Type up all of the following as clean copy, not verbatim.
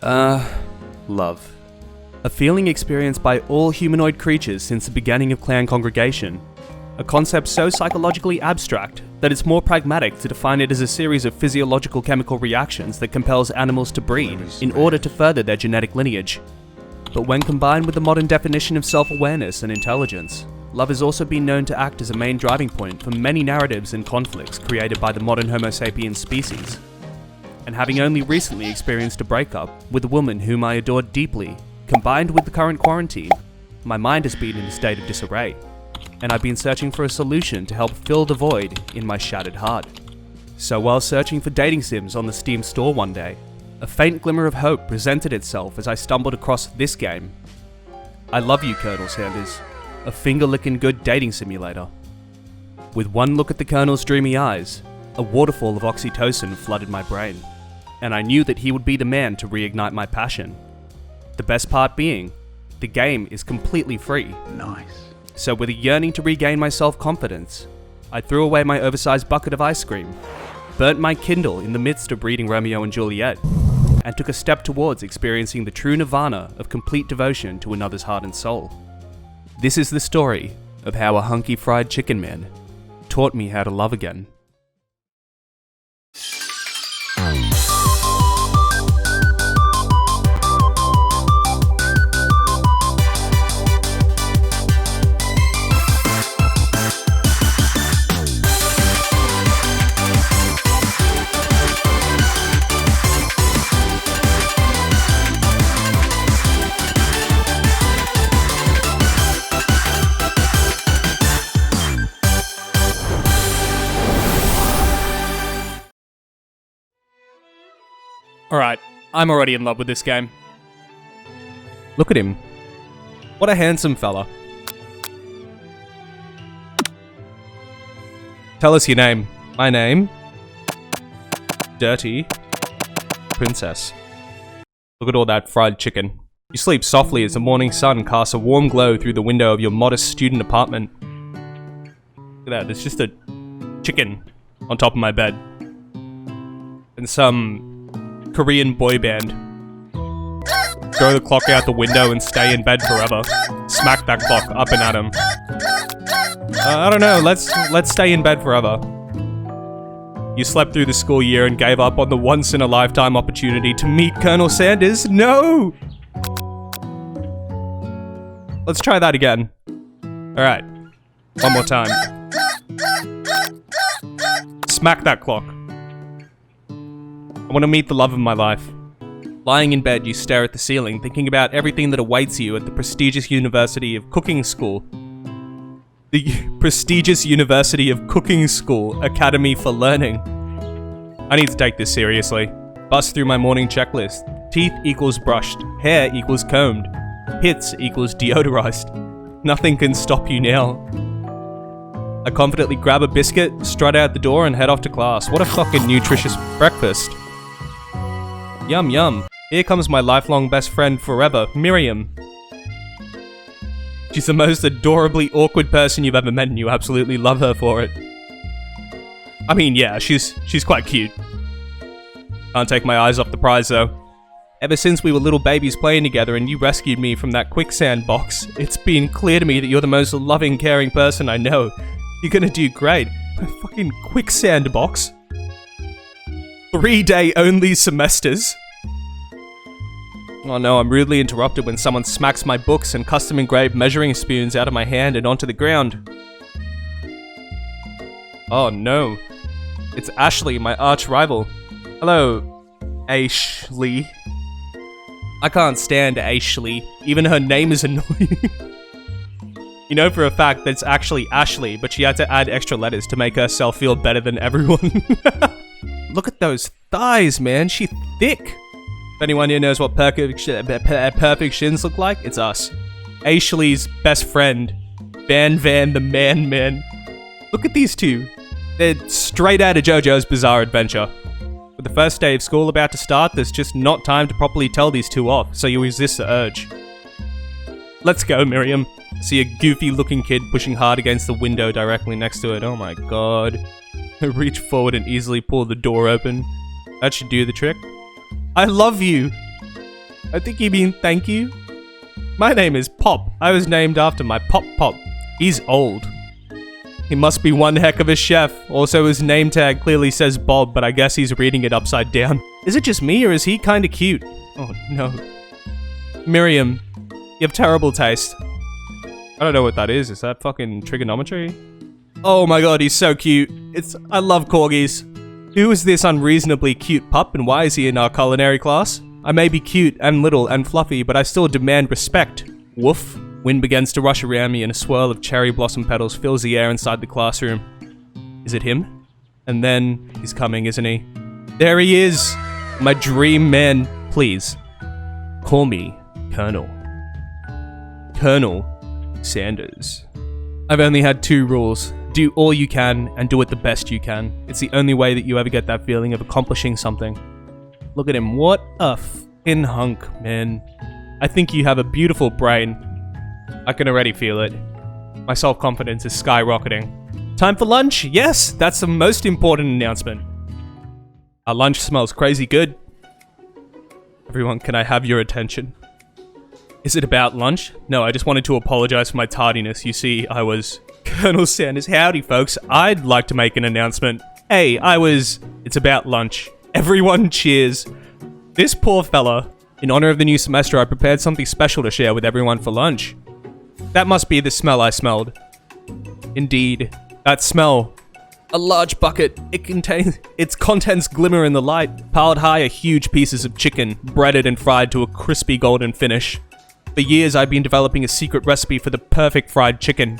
Love. A feeling experienced by all humanoid creatures since the beginning of clan congregation. A concept so psychologically abstract that it's more pragmatic to define it as a series of physiological chemical reactions that compels animals to breed in order to further their genetic lineage. But when combined with the modern definition of self-awareness and intelligence, love has also been known to act as a main driving point for many narratives and conflicts created by the modern Homo sapiens species. And having only recently experienced a breakup with a woman whom I adored deeply, combined with the current quarantine, my mind has been in a state of disarray, and I've been searching for a solution to help fill the void in my shattered heart. So while searching for dating sims on the Steam store one day, a faint glimmer of hope presented itself as I stumbled across this game. I love you, Colonel Sanders, a finger-licking good dating simulator. With one look at the Colonel's dreamy eyes, a waterfall of oxytocin flooded my brain, and I knew that he would be the man to reignite my passion. The best part being, the game is completely free. Nice. So with a yearning to regain my self-confidence, I threw away my oversized bucket of ice cream, burnt my Kindle in the midst of reading Romeo and Juliet, and took a step towards experiencing the true nirvana of complete devotion to another's heart and soul. This is the story of how a hunky fried chicken man taught me how to love again. Alright, I'm already in love with this game. Look at him. What a handsome fella. Tell us your name. My name? Dirty Princess. Look at all that fried chicken. You sleep softly as the morning sun casts a warm glow through the window of your modest student apartment. Look at that, there's just a chicken on top of my bed. And some Korean boy band. Throw the clock out the window and stay in bed forever. Smack that clock up and at him. I don't know, let's stay in bed forever. You slept through the school year and gave up on the once-in-a-lifetime opportunity to meet Colonel Sanders? No! Let's try that again. Alright, one more time. Smack that clock. I want to meet the love of my life. Lying in bed, you stare at the ceiling, thinking about everything that awaits you at the prestigious University of Cooking School. The prestigious University of Cooking School Academy for Learning. I need to take this seriously. Bust through my morning checklist. Teeth equals brushed. Hair equals combed. Hits equals deodorized. Nothing can stop you now. I confidently grab a biscuit, strut out the door, and head off to class. What a fucking nutritious breakfast. Yum yum. Here comes my lifelong best friend forever, Miriam. She's the most adorably awkward person you've ever met and you absolutely love her for it. I mean, yeah, she's quite cute. Can't take my eyes off the prize though. Ever since we were little babies playing together and you rescued me from that quicksand box, it's been clear to me that you're the most loving, caring person I know. You're gonna do great. A fucking quicksand box? 3-day only semesters? Oh no, I'm rudely interrupted when someone smacks my books and custom engraved measuring spoons out of my hand and onto the ground. Oh no. It's Ashley, my arch rival. Hello, Ashley. I can't stand Ashley. Even her name is annoying. You know for a fact that it's actually Ashley, but she had to add extra letters to make herself feel better than everyone. Look at those thighs, man. She's thick. If anyone here knows what perfect shins look like, it's us. Ashley's best friend, Van the Man. Look at these two. They're straight out of JoJo's Bizarre Adventure. With the first day of school about to start, there's just not time to properly tell these two off, so you resist the urge. Let's go, Miriam. See a goofy-looking kid pushing hard against the window directly next to it. Oh my god. Reach forward and easily pull the door open. That should do the trick. I love you! I think you mean thank you. My name is Pop. I was named after my Pop. He's old. He must be one heck of a chef. Also, his name tag clearly says Bob, but I guess he's reading it upside down. Is it just me, or is he kinda cute? Oh no. Miriam, you have terrible taste. I don't know what that is. Is that fucking trigonometry? Oh my god, he's so cute. I love corgis. Who is this unreasonably cute pup, and why is he in our culinary class? I may be cute and little and fluffy, but I still demand respect. Woof. Wind begins to rush around me and a swirl of cherry blossom petals fills the air inside the classroom. Is it him? And then he's coming, isn't he? There he is! My dream man. Please, call me Colonel. Colonel Sanders. I've only had 2 rules. Do all you can and do it the best you can. It's the only way that you ever get that feeling of accomplishing something. Look at him. What a f***ing hunk, man. I think you have a beautiful brain. I can already feel it. My self-confidence is skyrocketing. Time for lunch? Yes, that's the most important announcement. Our lunch smells crazy good. Everyone, can I have your attention? Is it about lunch? No, I just wanted to apologize for my tardiness. You see, I was... Colonel Sanders, howdy folks. I'd like to make an announcement. Hey, It's about lunch. Everyone cheers. This poor fella. In honor of the new semester, I prepared something special to share with everyone for lunch. That must be the smell I smelled. Indeed. That smell. A large bucket. Its contents glimmer in the light. Piled high are huge pieces of chicken, breaded and fried to a crispy golden finish. For years, I've been developing a secret recipe for the perfect fried chicken.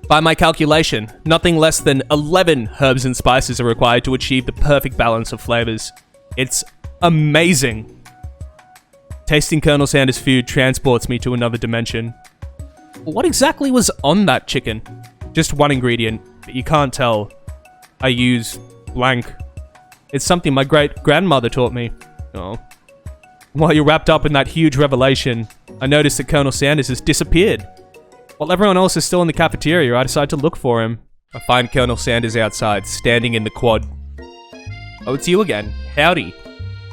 By my calculation, nothing less than 11 herbs and spices are required to achieve the perfect balance of flavors. It's amazing. Tasting Colonel Sanders' food transports me to another dimension. What exactly was on that chicken? Just one ingredient, but you can't tell. I use blank. It's something my great-grandmother taught me. Oh. While you're wrapped up in that huge revelation, I noticed that Colonel Sanders has disappeared. While everyone else is still in the cafeteria, I decide to look for him. I find Colonel Sanders outside, standing in the quad. Oh, it's you again. Howdy.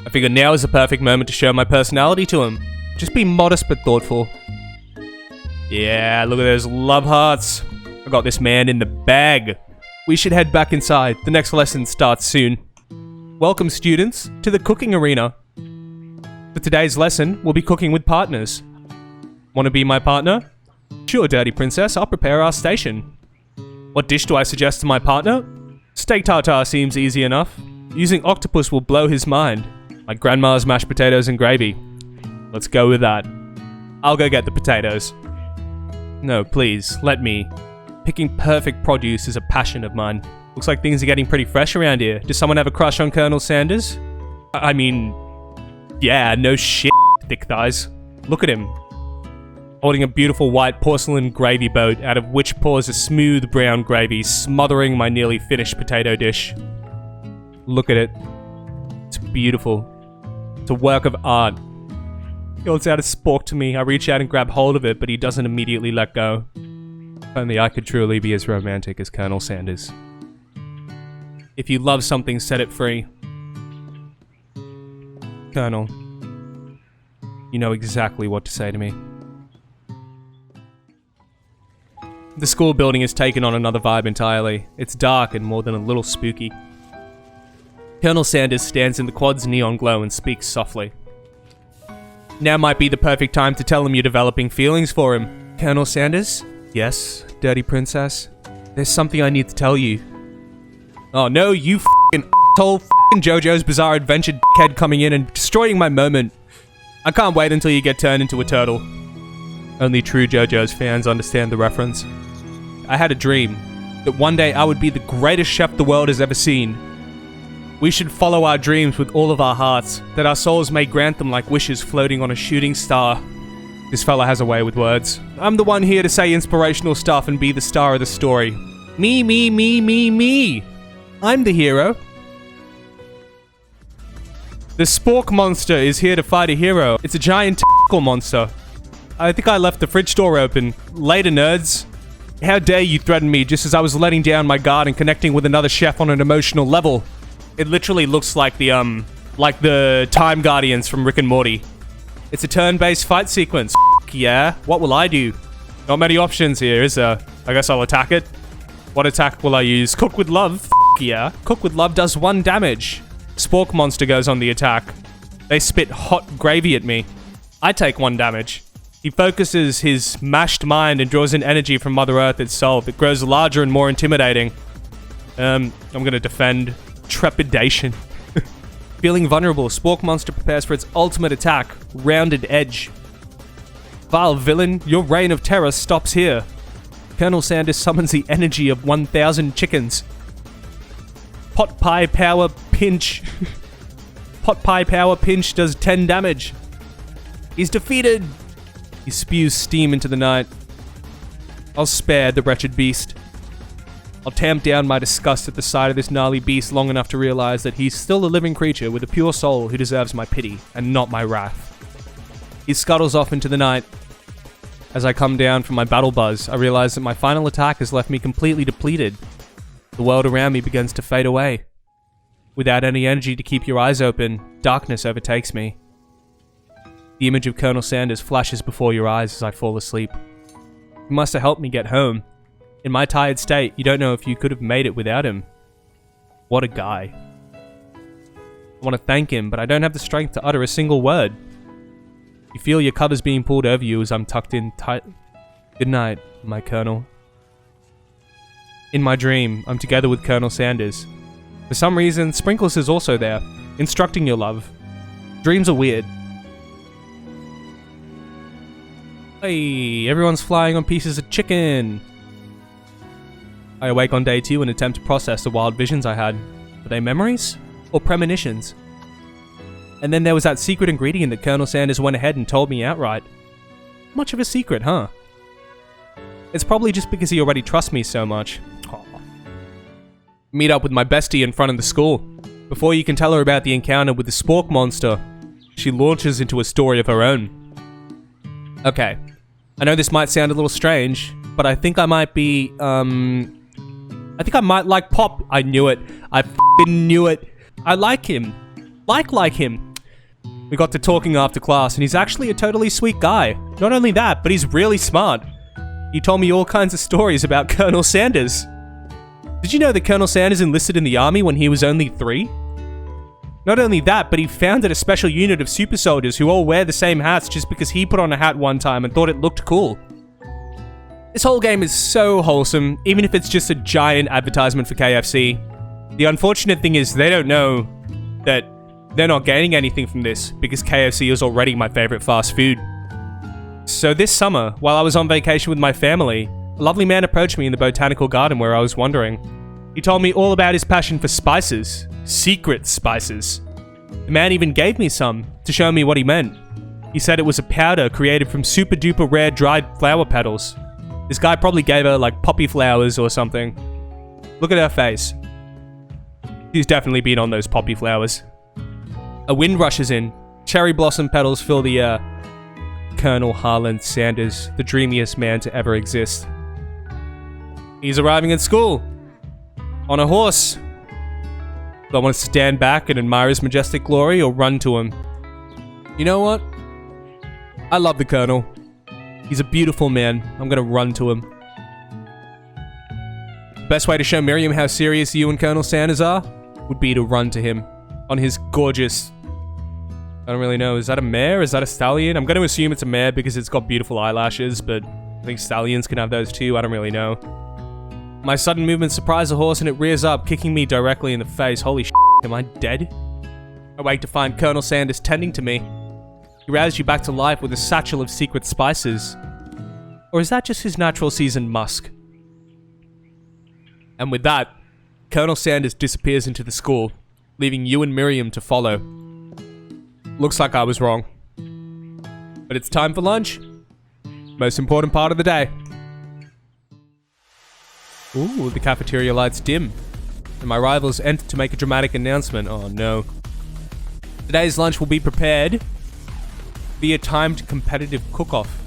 I figure now is the perfect moment to show my personality to him. Just be modest but thoughtful. Yeah, look at those love hearts. I got this man in the bag. We should head back inside. The next lesson starts soon. Welcome, students, to the cooking arena. For today's lesson, we'll be cooking with partners. Want to be my partner? Sure, Dirty Princess, I'll prepare our station. What dish do I suggest to my partner? Steak tartare seems easy enough. Using octopus will blow his mind. My grandma's mashed potatoes and gravy. Let's go with that. I'll go get the potatoes. No, please, let me. Picking perfect produce is a passion of mine. Looks like things are getting pretty fresh around here. Does someone have a crush on Colonel Sanders? I mean... yeah, no shit, thick thighs. Look at him. Holding a beautiful white porcelain gravy boat, out of which pours a smooth brown gravy, smothering my nearly finished potato dish. Look at it. It's beautiful. It's a work of art. He holds out a spork to me. I reach out and grab hold of it, but he doesn't immediately let go. If only I could truly be as romantic as Colonel Sanders. If you love something, set it free. Colonel, you know exactly what to say to me. The school building has taken on another vibe entirely. It's dark and more than a little spooky. Colonel Sanders stands in the quad's neon glow and speaks softly. Now might be the perfect time to tell him you're developing feelings for him. Colonel Sanders? Yes, Dirty Princess? There's something I need to tell you. Oh no, you f***ing asshole, f***ing JoJo's Bizarre Adventure dickhead coming in and destroying my moment. I can't wait until you get turned into a turtle. Only true JoJo's fans understand the reference. I had a dream that one day I would be the greatest chef the world has ever seen. We should follow our dreams with all of our hearts, that our souls may grant them like wishes floating on a shooting star. This fella has a way with words. I'm the one here to say inspirational stuff and be the star of the story. Me, me, me, me, me. I'm the hero. The spork monster is here to fight a hero. It's a giant tentacle monster. I think I left the fridge door open. Later, nerds. How dare you threaten me just as I was letting down my guard and connecting with another chef on an emotional level. It literally looks like the Time Guardians from Rick and Morty. It's a turn-based fight sequence. Yeah, what will I do? Not many options here, is there? I guess I'll attack it. What attack will I use? Cook with Love? Yeah. Cook with Love does 1 damage. Spork Monster goes on the attack. They spit hot gravy at me. I take 1 damage. He focuses his mashed mind and draws in energy from Mother Earth itself. It grows larger and more intimidating. I'm gonna defend. Trepidation. Feeling vulnerable, Spork Monster prepares for its ultimate attack, Rounded Edge. Vile villain, your reign of terror stops here. Colonel Sanders summons the energy of 1,000 chickens. Pot Pie Power Pinch. Pot Pie Power Pinch does 10 damage. He's defeated. He spews steam into the night. I'll spare the wretched beast. I'll tamp down my disgust at the sight of this gnarly beast long enough to realize that he's still a living creature with a pure soul who deserves my pity and not my wrath. He scuttles off into the night. As I come down from my battle buzz, I realize that my final attack has left me completely depleted. The world around me begins to fade away. Without any energy to keep your eyes open, darkness overtakes me. The image of Colonel Sanders flashes before your eyes as I fall asleep. He must have helped me get home. In my tired state, you don't know if you could have made it without him. What a guy. I want to thank him, but I don't have the strength to utter a single word. You feel your covers being pulled over you as I'm tucked in tight. Good night, my Colonel. In my dream, I'm together with Colonel Sanders. For some reason, Sprinkles is also there, instructing your love. Dreams are weird. Hey, everyone's flying on pieces of chicken. I awake on day 2 and attempt to process the wild visions I had. Were they memories? Or premonitions? And then there was that secret ingredient that Colonel Sanders went ahead and told me outright. Much of a secret, huh? It's probably just because he already trusts me so much. Aww. Meet up with my bestie in front of the school. Before you can tell her about the encounter with the Spork Monster, she launches into a story of her own. Okay, I know this might sound a little strange, but I think I might be, I think I might like Pop. I knew it. I f***ing knew it. I like him. Like him. We got to talking after class, and he's actually a totally sweet guy. Not only that, but he's really smart. He told me all kinds of stories about Colonel Sanders. Did you know that Colonel Sanders enlisted in the army when he was only 3? Not only that, but he founded a special unit of super soldiers who all wear the same hats just because he put on a hat one time and thought it looked cool. This whole game is so wholesome, even if it's just a giant advertisement for KFC. The unfortunate thing is they don't know that they're not gaining anything from this because KFC is already my favorite fast food. So this summer, while I was on vacation with my family, a lovely man approached me in the botanical garden where I was wandering. He told me all about his passion for spices. Secret spices. The man even gave me some to show me what he meant. He said it was a powder created from super duper rare dried flower petals. This guy probably gave her like poppy flowers or something. Look at her face. She's definitely been on those poppy flowers. A wind rushes in. Cherry blossom petals fill the air. Colonel Harlan Sanders, the dreamiest man to ever exist. He's arriving at school. On a horse. Do I want to stand back and admire his majestic glory or run to him? You know what? I love the Colonel. He's a beautiful man. I'm gonna run to him. The best way to show Miriam how serious you and Colonel Sanders are would be to run to him on his gorgeous... I don't really know. Is that a mare? Is that a stallion? I'm gonna assume it's a mare because it's got beautiful eyelashes, but I think stallions can have those too. I don't really know. My sudden movement surprised the horse and it rears up, kicking me directly in the face. Holy shit, am I dead? I wake to find Colonel Sanders tending to me. He roused you back to life with a satchel of secret spices. Or is that just his natural seasoned musk? And with that, Colonel Sanders disappears into the school, leaving you and Miriam to follow. Looks like I was wrong. But it's time for lunch. Most important part of the day. Ooh, the cafeteria lights dim. And my rivals enter to make a dramatic announcement. Oh no. Today's lunch will be prepared via timed competitive cook-off.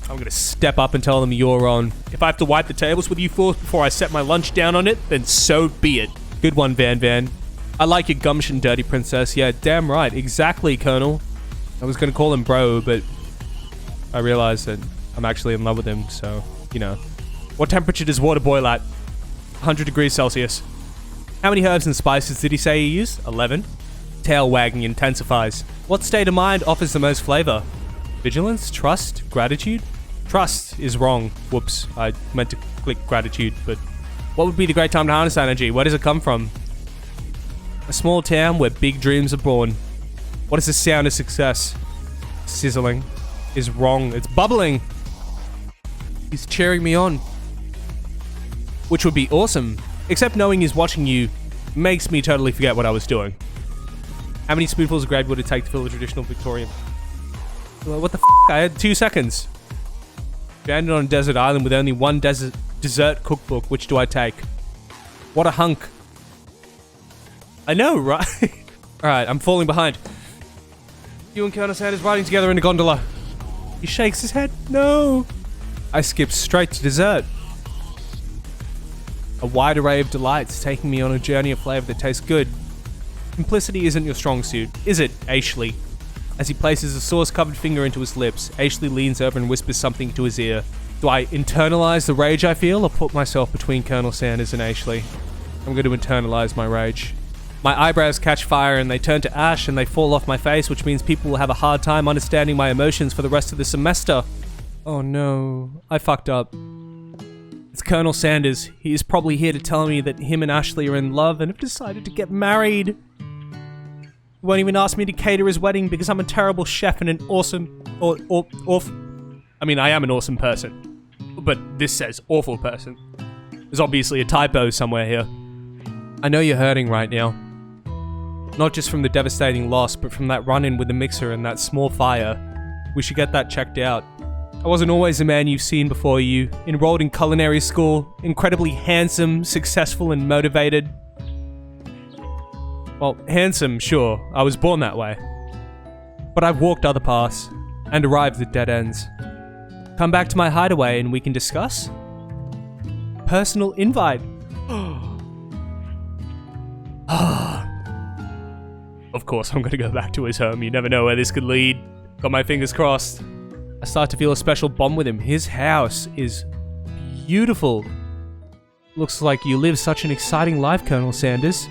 I'm gonna step up and tell them you're on. If I have to wipe the tables with you four before I set my lunch down on it, then so be it. Good one, Van Van. I like your gumption, dirty princess. Yeah, damn right. Exactly, Colonel. I was going to call him bro, but I realized that I'm actually in love with him, so, you know. What temperature does water boil at? 100 degrees Celsius. How many herbs and spices did he say he used? 11. Tail wagging intensifies. What state of mind offers the most flavor? Vigilance? Trust? Gratitude? Trust is wrong. Whoops, I meant to click gratitude, but... What would be the great time to harness energy? Where does it come from? A small town where big dreams are born. What is the sound of success? Sizzling. Is wrong. It's bubbling. He's cheering me on. Which would be awesome. Except knowing he's watching you makes me totally forget what I was doing. How many spoonfuls of gravy would it take to fill a traditional Victorian? What the f***? I had 2 seconds. Stranded on a desert island with only one dessert cookbook. Which do I take? What a hunk. I know, right? Alright, I'm falling behind. You and Colonel Sanders riding together in a gondola. He shakes his head. No. I skip straight to dessert. A wide array of delights taking me on a journey of flavor that tastes good. Simplicity isn't your strong suit, is it, Ashley? As he places a sauce-covered finger into his lips, Ashley leans over and whispers something to his ear. Do I internalize the rage I feel or put myself between Colonel Sanders and Ashley? I'm going to internalize my rage. My eyebrows catch fire and they turn to ash and they fall off my face, which means people will have a hard time understanding my emotions for the rest of the semester. Oh no, I fucked up. It's Colonel Sanders. He is probably here to tell me that him and Ashley are in love and have decided to get married. He won't even ask me to cater his wedding because I'm a terrible chef and an awesome... I mean, I am an awesome person. But this says awful person. There's obviously a typo somewhere here. I know you're hurting right now. Not just from the devastating loss, but from that run-in with the mixer and that small fire. We should get that checked out. I wasn't always the man you've seen before you. Enrolled in culinary school, incredibly handsome, successful, and motivated. Well, handsome, sure. I was born that way. But I've walked other paths, and arrived at dead ends. Come back to my hideaway and we can discuss? Personal invite. Of course I'm gonna go back to his home. You never know where this could lead. Got my fingers crossed. I start to feel a special bond with him. His house is beautiful. Looks like you live such an exciting life, Colonel Sanders.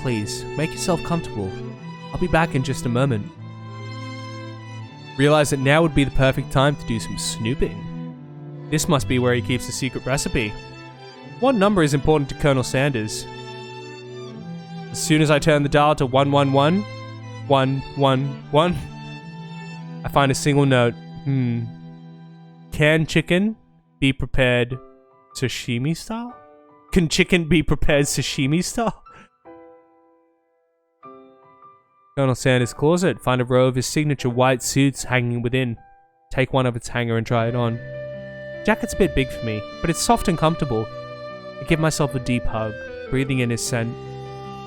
Please, make yourself comfortable. I'll be back in just a moment. Realize that now would be the perfect time to do some snooping. This must be where he keeps the secret recipe. What number is important to Colonel Sanders? As soon as I turn the dial to 111, 111, I find a single note. Can chicken be prepared sashimi style? Can chicken be prepared sashimi style? Colonel Sanders' closet. Find a row of his signature white suits hanging within. Take one of its hanger and try it on. Jacket's a bit big for me, but it's soft and comfortable. I give myself a deep hug, breathing in his scent.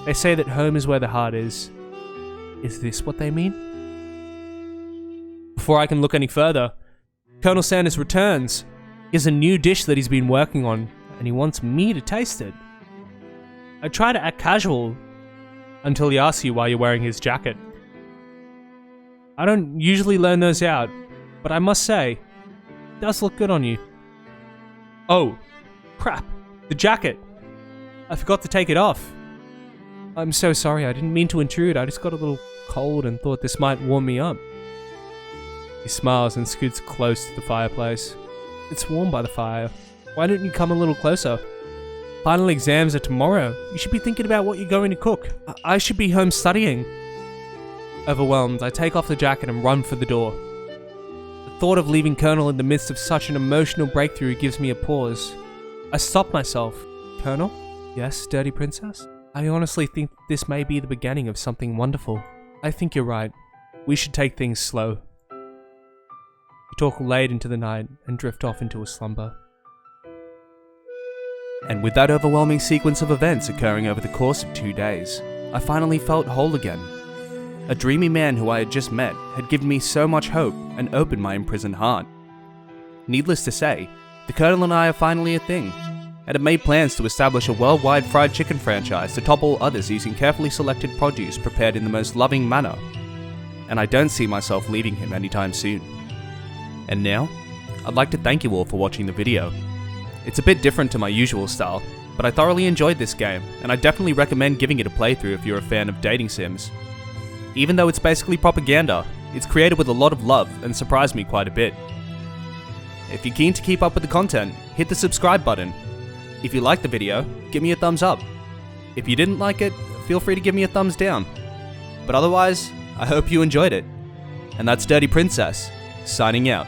They say that home is where the heart is. Is this what they mean? Before I can look any further, Colonel Sanders returns. He has a new dish that he's been working on, and he wants me to taste it. I try to act casual, until he asks you why you're wearing his jacket. I don't usually learn those out, but I must say, it does look good on you. Oh, crap, the jacket. I forgot to take it off. I'm so sorry, I didn't mean to intrude. I just got a little cold and thought this might warm me up. He smiles and scoots close to the fireplace. It's warm by the fire. Why don't you come a little closer? Final exams are tomorrow. You should be thinking about what you're going to cook. I should be home studying. Overwhelmed, I take off the jacket and run for the door. The thought of leaving Colonel in the midst of such an emotional breakthrough gives me a pause. I stop myself. Colonel? Yes, dirty princess? I honestly think this may be the beginning of something wonderful. I think you're right. We should take things slow. We talk late into the night and drift off into a slumber. And with that overwhelming sequence of events occurring over the course of 2 days, I finally felt whole again. A dreamy man who I had just met had given me so much hope and opened my imprisoned heart. Needless to say, the Colonel and I are finally a thing, and have made plans to establish a worldwide fried chicken franchise to top all others using carefully selected produce prepared in the most loving manner. and I don't see myself leaving him anytime soon. And now, I'd like to thank you all for watching the video. It's a bit different to my usual style, but I thoroughly enjoyed this game, and I definitely recommend giving it a playthrough if you're a fan of dating sims. Even though it's basically propaganda, it's created with a lot of love and surprised me quite a bit. If you're keen to keep up with the content, hit the subscribe button. If you liked the video, give me a thumbs up. If you didn't like it, feel free to give me a thumbs down. But otherwise, I hope you enjoyed it. And that's Dirty Princess, signing out.